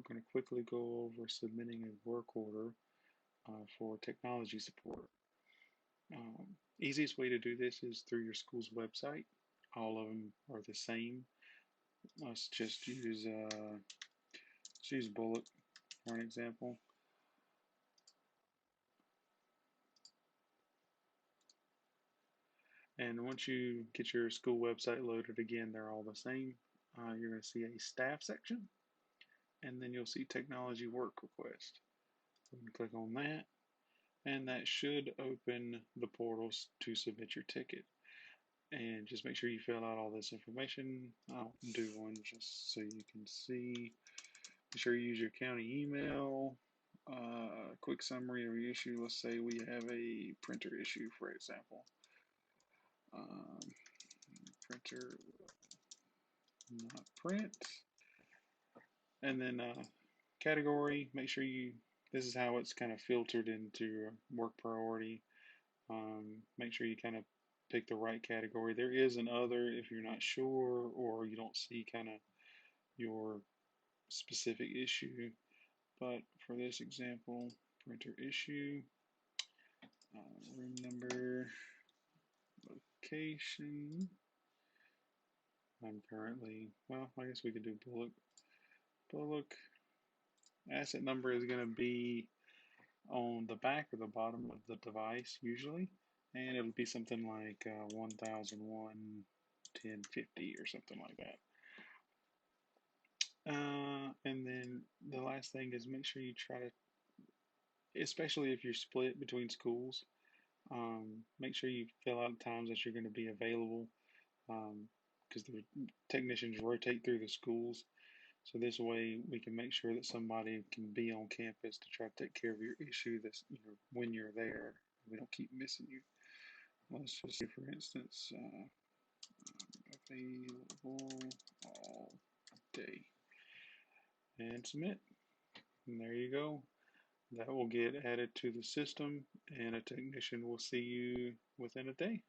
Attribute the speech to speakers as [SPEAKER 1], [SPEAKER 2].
[SPEAKER 1] we're going to quickly go over submitting a work order for technology support. Easiest way to do this is through your school's website. All of them are the same. Let's just use Bullock for an example. And once you get your school website loaded again, they're all the same. You're going to see a staff section, and then you'll see technology work request. So you can click on that, and that should open the portals to submit your ticket. And just make sure you fill out all this information. I'll do one just so you can see. Be sure you use your county email. Quick summary of the issue. Let's say we have a printer issue, for example. Um, Printer will not print. And then category, make sure this is how it's kind of filtered into work priority. Make sure you kind of pick the right category. There is an other if you're not sure or you don't see kind of your specific issue. But for this example, printer issue, room number, location. I'm currently, well, I guess we could do Bullock. Bullock. Asset number is going to be on the back or the bottom of the device usually, and it'll be something like 1001 1050 or something like that. And then the last thing is make sure you try to, especially if you're split between schools, make sure you fill out times that you're going to be available, because the technicians rotate through the schools. So this way we can make sure that somebody can be on campus to try to take care of your issue that's, when you're there. We don't keep missing you. Let's just say, for instance, available all day and submit. And there you go. That will get added to the system and a technician will see you within a day.